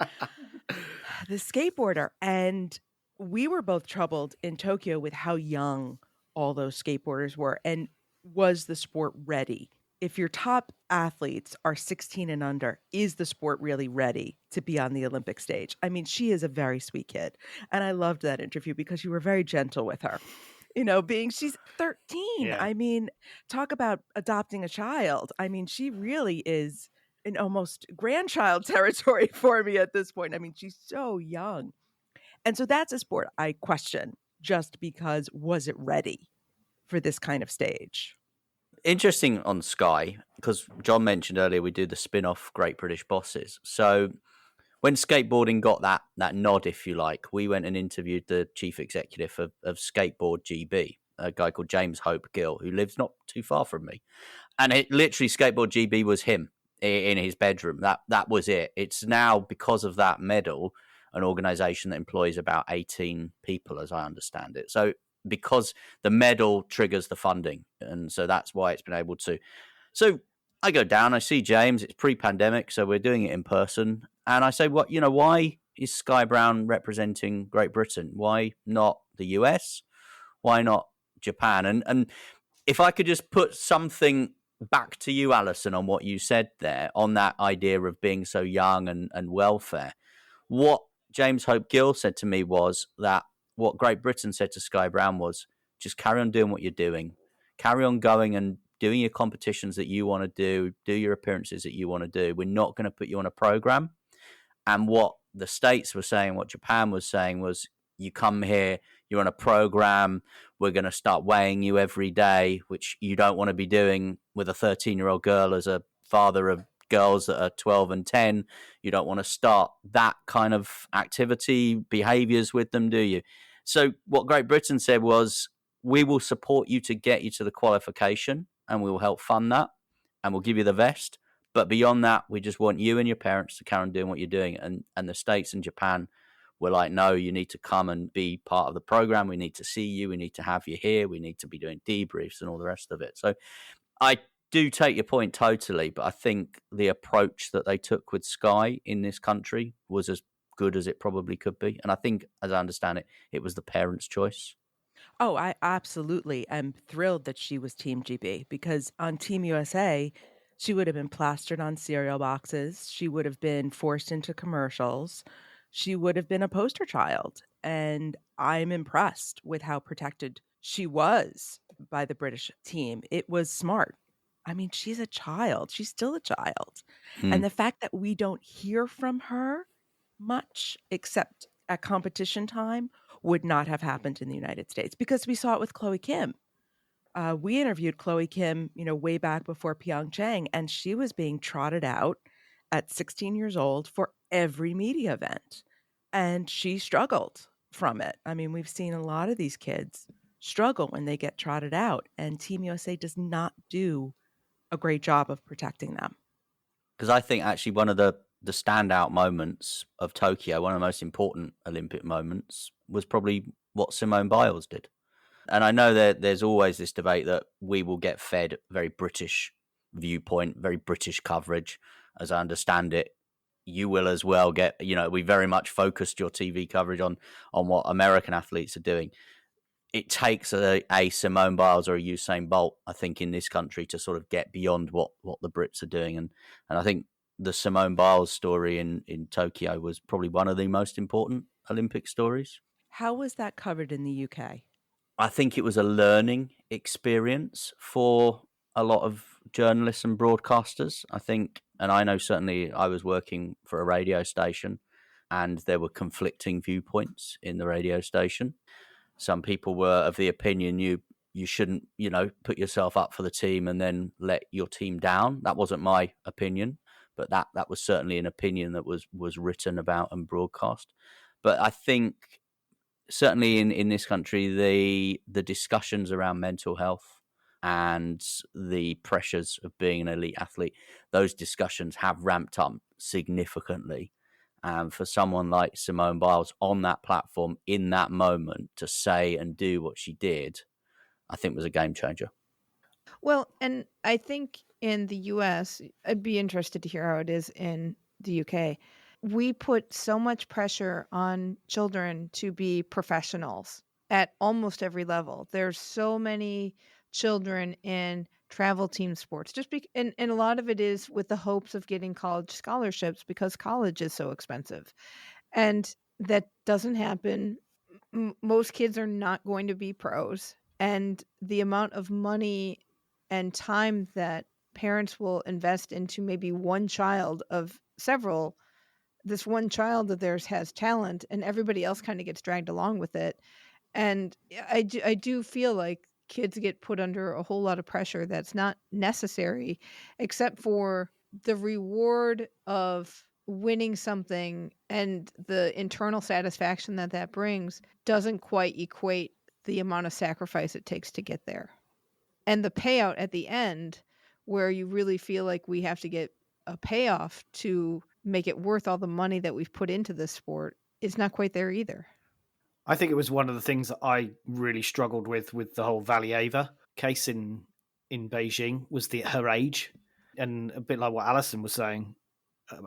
The skateboarder. And we were both troubled in Tokyo with how young all those skateboarders were. And was the sport ready? If your top athletes are 16 and under, is the sport really ready to be on the Olympic stage? I mean, she is a very sweet kid. And I loved that interview because you were very gentle with her. She's 13. Yeah. I mean, talk about adopting a child. I mean, she really is in almost grandchild territory for me at this point. I mean, she's so young. And so that's a sport I question, just because was it ready for this kind of stage? Interesting on Sky, because John mentioned earlier we do the spin-off Great British Bosses. So when skateboarding got that nod, if you like, we went and interviewed the chief executive of Skateboard GB, a guy called James Hope Gill, who lives not too far from me. And literally Skateboard GB was him in his bedroom. That was it. It's now, because of that medal, an organisation that employs about 18 people, as I understand it. So because the medal triggers the funding, and so that's why it's been able to. So I go down, I see James, it's pre-pandemic, so we're doing it in person, and I say, why is Sky Brown representing Great Britain? Why not the US? Why not Japan? And if I could just put something back to you, Alison, on what you said there, on that idea of being so young and welfare. What James Hope Gill said to me was that what Great Britain said to Sky Brown was, just carry on doing what you're doing. Carry on going and doing your competitions that you want to do your appearances that you want to do. We're not going to put you on a program. And what the States were saying, what Japan was saying was, you come here, you're on a program, we're going to start weighing you every day, which you don't want to be doing with a 13-year-old girl as a father of girls that are 12 and 10. You don't want to start that kind of activity, behaviours with them, do you? So what Great Britain said was, we will support you to get you to the qualification and we will help fund that and we'll give you the vest. But beyond that, we just want you and your parents to carry on doing what you're doing. And the States and Japan were like, no, you need to come and be part of the program. We need to see you. We need to have you here. We need to be doing debriefs and all the rest of it. So I do take your point totally, but I think the approach that they took with Sky in this country was as good as it probably could be. And I think, as I understand it, it was the parents' choice. Oh, I absolutely am thrilled that she was Team GB, because on Team USA, she would have been plastered on cereal boxes. She would have been forced into commercials. She would have been a poster child. And I'm impressed with how protected she was by the British team. It was smart. I mean, she's a child. She's still a child. And the fact that we don't hear from her much except at competition time would not have happened in the United States, because we saw it with Chloe Kim. We interviewed Chloe Kim, way back before Pyeongchang, and she was being trotted out at 16 years old for every media event. And she struggled from it. I mean, we've seen a lot of these kids struggle when they get trotted out, and Team USA does not do a great job of protecting them. Because I think actually one of the standout moments of Tokyo, one of the most important Olympic moments, was probably what Simone Biles did. And I know that there's always this debate that we will get fed very British viewpoint, very British coverage. As I understand it, you will as well get, we very much focused your TV coverage on what American athletes are doing. It takes a Simone Biles or a Usain Bolt, I think, in this country to sort of get beyond what the Brits are doing. And I think the Simone Biles story in Tokyo was probably one of the most important Olympic stories. How was that covered in the UK? I think it was a learning experience for a lot of journalists and broadcasters, I think. And I know certainly I was working for a radio station and there were conflicting viewpoints in the radio station. Some people were of the opinion you shouldn't, put yourself up for the team and then let your team down. That wasn't my opinion, but that was certainly an opinion that was written about and broadcast. But I think certainly in this country, the discussions around mental health and the pressures of being an elite athlete, those discussions have ramped up significantly. And for someone like Simone Biles on that platform in that moment to say and do what she did, I think was a game changer. Well, and I think in the US, I'd be interested to hear how it is in the UK. We put so much pressure on children to be professionals at almost every level. There's so many children in travel team sports, and a lot of it is with the hopes of getting college scholarships because college is so expensive. And that doesn't happen. Most kids are not going to be pros. And the amount of money and time that parents will invest into maybe one child of several, this one child of theirs has talent and everybody else kind of gets dragged along with it. And I do feel like kids get put under a whole lot of pressure that's not necessary, except for the reward of winning something and the internal satisfaction that brings doesn't quite equate the amount of sacrifice it takes to get there. And the payout at the end, where you really feel like we have to get a payoff to make it worth all the money that we've put into this sport, is not quite there either. I think it was one of the things that I really struggled with the whole Valieva case in Beijing was her age, and a bit like what Alison was saying,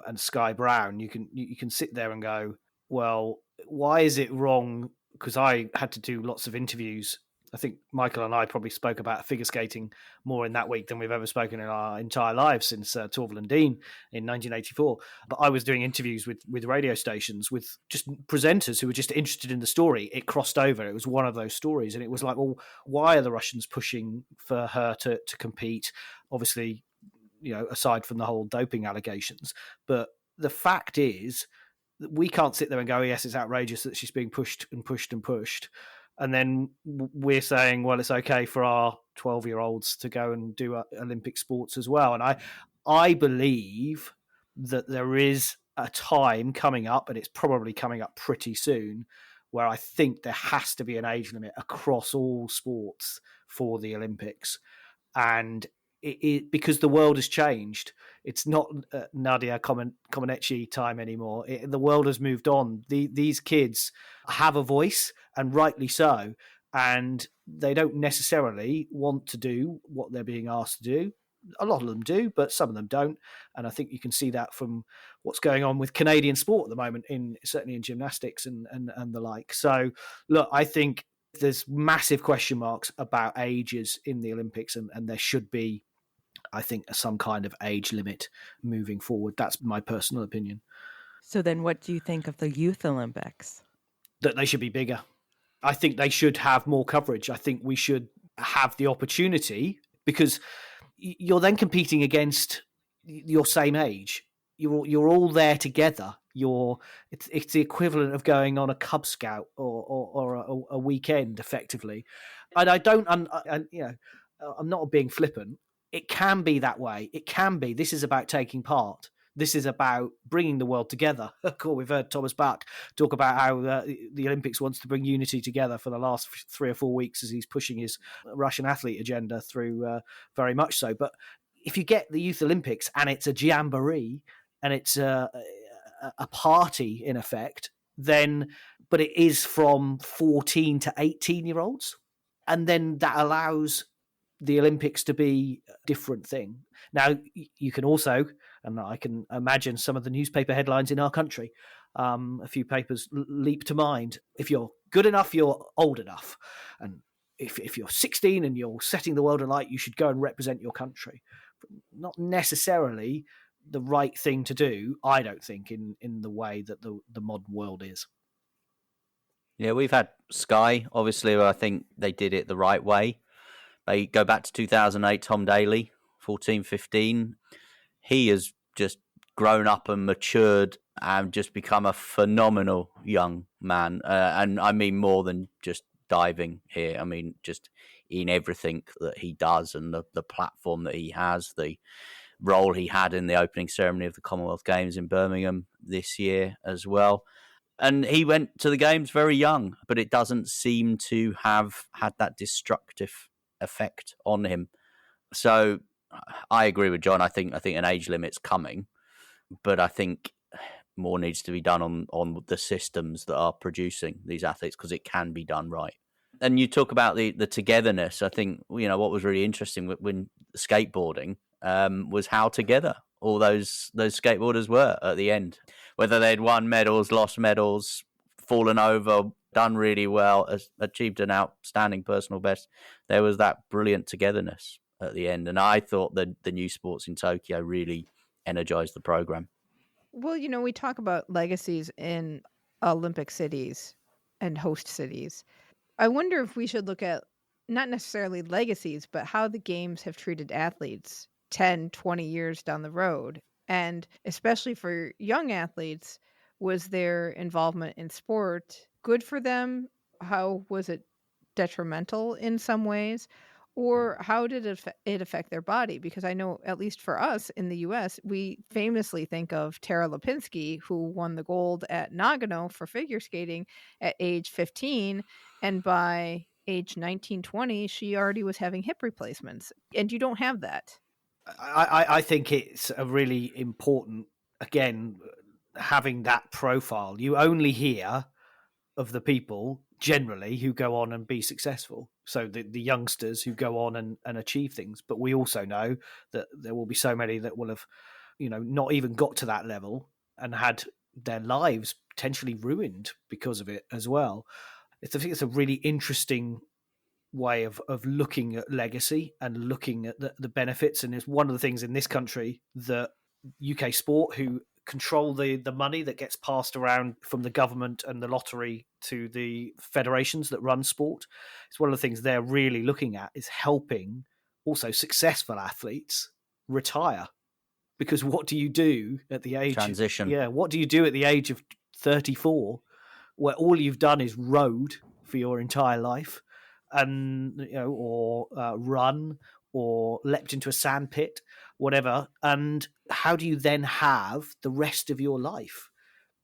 and Sky Brown. You can sit there and go, well, why is it wrong? Because I had to do lots of interviews. I think Michael and I probably spoke about figure skating more in that week than we've ever spoken in our entire lives since Torval and Dean in 1984. But I was doing interviews with radio stations, with just presenters who were just interested in the story. It crossed over. It was one of those stories. And it was like, well, why are the Russians pushing for her to compete? Obviously, aside from the whole doping allegations. But the fact is, we can't sit there and go, yes, it's outrageous that she's being pushed and pushed and pushed. And then we're saying, well, it's okay for our 12-year-olds to go and do Olympic sports as well. And I believe that there is a time coming up, and it's probably coming up pretty soon, where I think there has to be an age limit across all sports for the Olympics. And because the world has changed. It's not Nadia Comaneci time anymore. The world has moved on. These kids have a voice, and rightly so, and they don't necessarily want to do what they're being asked to do. A lot of them do, but some of them don't. And I think you can see that from what's going on with Canadian sport at the moment, certainly in gymnastics and the like. So, look, I think there's massive question marks about ages in the Olympics, and there should be, I think, some kind of age limit moving forward. That's my personal opinion. So then what do you think of the Youth Olympics? That they should be bigger. I think they should have more coverage. I think we should have the opportunity, because you're then competing against your same age. You're all there together. It's the equivalent of going on a Cub Scout or a weekend, effectively. And I'm not being flippant. It can be that way. It can be. This is about taking part. This is about bringing the world together. Cool. We've heard Thomas Bach talk about how the Olympics wants to bring unity together for the last 3 or 4 weeks as he's pushing his Russian athlete agenda through, very much so. But if you get the Youth Olympics and it's a jamboree and it's a party in effect, but it is from 14 to 18-year-olds, and then that allows the Olympics to be a different thing. Now, you can also, and I can imagine some of the newspaper headlines in our country, a few papers leap to mind. If you're good enough, you're old enough. And if you're 16 and you're setting the world alight, you should go and represent your country. Not necessarily the right thing to do, I don't think, in the way that the modern world is. Yeah, we've had Sky, obviously, I think they did it the right way. They go back to 2008, Tom Daley, 14-15. He has just grown up and matured and just become a phenomenal young man. And I mean more than just diving here. I mean, just in everything that he does, and the platform that he has, the role he had in the opening ceremony of the Commonwealth Games in Birmingham this year as well. And he went to the Games very young, but it doesn't seem to have had that destructive effect on him. So I agree with John. I think an age limit's coming, but I think more needs to be done on the systems that are producing these athletes, because it can be done right. And you talk about the togetherness. I think, what was really interesting when skateboarding was how together all those skateboarders were at the end. Whether they'd won medals, lost medals, fallen over, done really well, achieved an outstanding personal best, there was that brilliant togetherness at the end. And I thought that the new sports in Tokyo really energized the program. Well, we talk about legacies in Olympic cities and host cities. I wonder if we should look at not necessarily legacies, but how the games have treated athletes 10, 20 years down the road. And especially for young athletes, was their involvement in sport good for them? How was it detrimental in some ways? Or how did it affect their body? Because I know, at least for us in the U.S., we famously think of Tara Lipinski, who won the gold at Nagano for figure skating at age 15. And by age 19, 20, she already was having hip replacements. And you don't have that. I think it's a really important, again, having that profile. You only hear of the people generally who go on and be successful. So the youngsters who go on and achieve things. But we also know that there will be so many that will have, not even got to that level and had their lives potentially ruined because of it as well. I think it's a really interesting way of looking at legacy and looking at the benefits. And it's one of the things in this country that UK Sport, who control the money that gets passed around from the government and the lottery to the federations that run sport, it's one of the things they're really looking at is helping also successful athletes retire. Because what do you do at the age... Transition. Yeah, what do you do at the age of 34 where all you've done is rode for your entire life and or run or leapt into a sand pit, whatever, and how do you then have the rest of your life?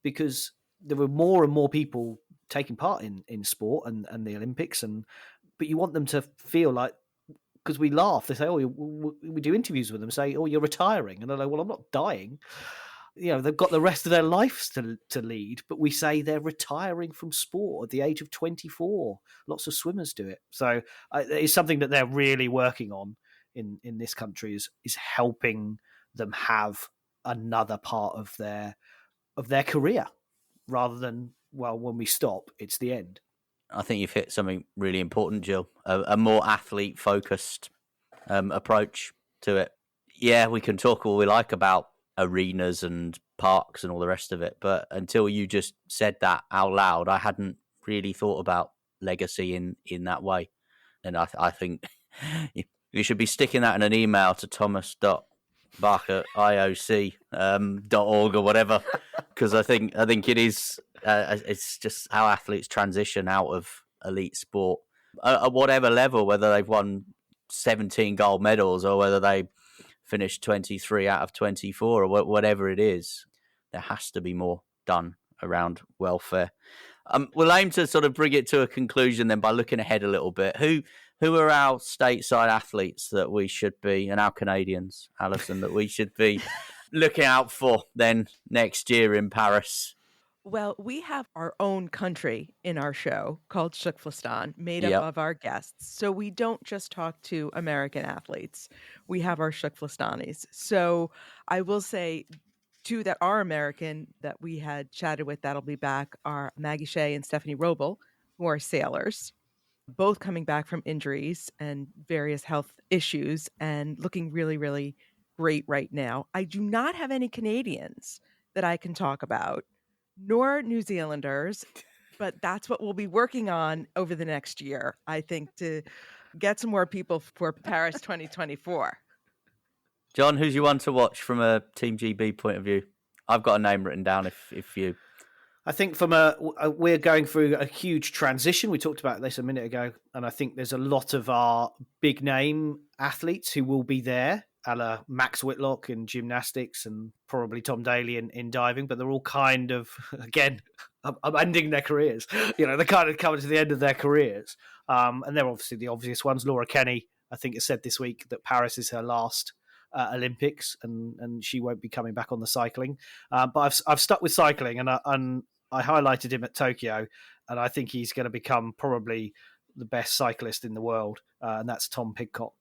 Because there were more and more people taking part in sport and the Olympics, but you want them to feel like, because we laugh, they say, we do interviews with them, say, you're retiring, and they're like, well, I'm not dying. They've got the rest of their lives to lead, but we say they're retiring from sport at the age of 24. Lots of swimmers do it. So it's something that they're really working on in this country is helping them have another part of their career rather than, well, when we stop, it's the end. I think you've hit something really important, Jill. A more athlete-focused approach to it. Yeah, we can talk all we like about arenas and parks and all the rest of it, but until you just said that out loud, I hadn't really thought about legacy in that way. And I think you should be sticking that in an email to thomas.bach@ioc.org or whatever, because I think it is it's just how athletes transition out of elite sport at whatever level, whether they've won 17 gold medals or whether they finished 23 out of 24 or whatever it is. There has to be more done around welfare. We'll aim to sort of bring it to a conclusion then by looking ahead a little bit. Who are our stateside athletes that we should be, and our Canadians, Alison, that we should be looking out for then next year in Paris? Well, we have our own country in our show called Shukflistan, made up of our guests. So we don't just talk to American athletes. We have our Shukflistanis. So I will say two that are American that we had chatted with that'll be back are Maggie Shea and Stephanie Roble, who are sailors, both coming back from injuries and various health issues and looking really, really great right now. I do not have any Canadians that I can talk about, nor New Zealanders, but that's what we'll be working on over the next year, I think, to get some more people for Paris 2024. John, who's you one to watch from a Team GB point of view? I've got a name written down if you... I think we're going through a huge transition. We talked about this a minute ago, and I think there's a lot of our big name athletes who will be there, a la Max Whitlock in gymnastics and probably Tom Daley in diving, but they're all kind of, again, ending their careers. They're kind of coming to the end of their careers. And they're obviously the obvious ones. Laura Kenny, I think, has said this week that Paris is her last Olympics and she won't be coming back on the cycling. But I've stuck with cycling and I highlighted him at Tokyo, and I think he's going to become probably the best cyclist in the world, and that's Tom Pidcock.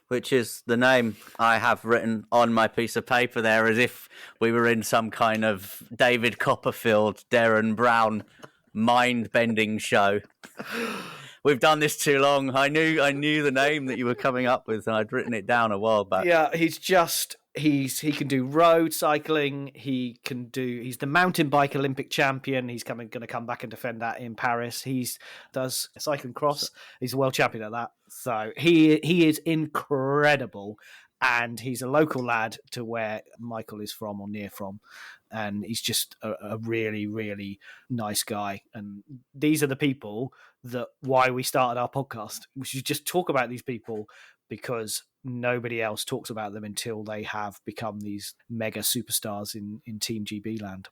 Which is the name I have written on my piece of paper there, as if we were in some kind of David Copperfield, Darren Brown mind-bending show. We've done this too long. I knew the name that you were coming up with, and I'd written it down a while back. Yeah, he can do road cycling. He's the mountain bike Olympic champion. He's going to come back and defend that in Paris. He does cycling cross. He's a world champion at that. So he is incredible. And he's a local lad to where Michael is from or near from. And he's just a really, really nice guy. And these are the people why we started our podcast. We should just talk about these people because nobody else talks about them until they have become these mega superstars in Team GB land.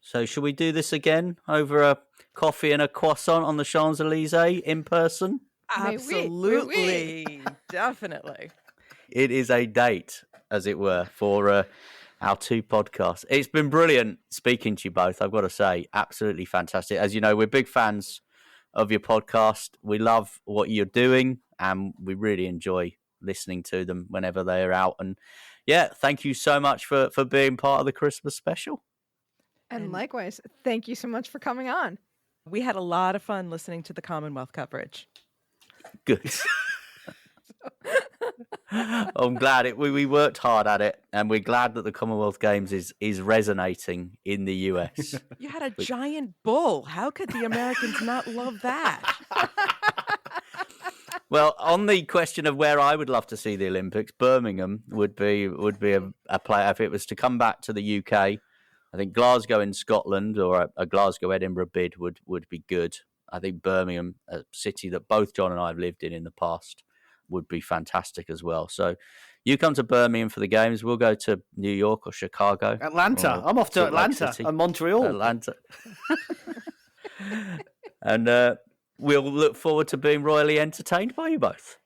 So should we do this again over a coffee and a croissant on the Champs-Élysées in person? Absolutely. Definitely. It is a date, as it were, for our two podcasts. It's been brilliant speaking to you both, I've got to say. Absolutely fantastic. As you know, we're big fans of your podcast. We love what you're doing, and we really enjoy listening to them whenever they are out. And yeah, thank you so much for being part of the Christmas special. And likewise, thank you so much for coming on. We had a lot of fun listening to the Commonwealth coverage. Good. I'm glad we worked hard at it, and we're glad that the Commonwealth Games is resonating in the US. You had a giant bull. How could the Americans not love that? Well, on the question of where I would love to see the Olympics, Birmingham would be a play. If it was to come back to the UK, I think Glasgow in Scotland or a Glasgow-Edinburgh bid would be good. I think Birmingham, a city that both John and I have lived in the past, would be fantastic as well. So you come to Birmingham for the games. We'll go to New York or Chicago. Atlanta. I'm off to Atlanta and Montreal. Atlanta. And we'll look forward to being royally entertained by you both.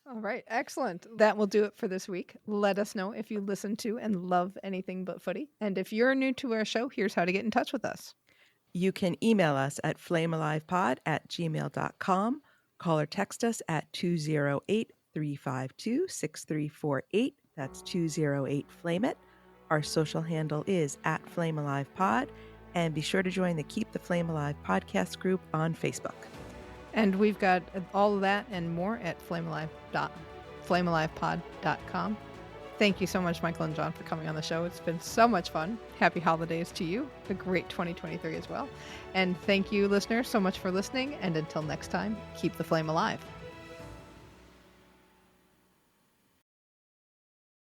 All right, excellent. That will do it for this week. Let us know if you listen to and love Anything But Footy. And if you're new to our show, here's how to get in touch with us. You can email us at flamealivepod@gmail.com. Call or text us at 208-352-6348. That's 208-FLAME-IT. Our social handle is @FlameAlivePod. And be sure to join the Keep the Flame Alive podcast group on Facebook. And we've got all of that and more at flamealivepod.com. Thank you so much, Michael and John, for coming on the show. It's been so much fun. Happy holidays to you. A great 2023 as well. And thank you, listeners, so much for listening. And until next time, keep the flame alive.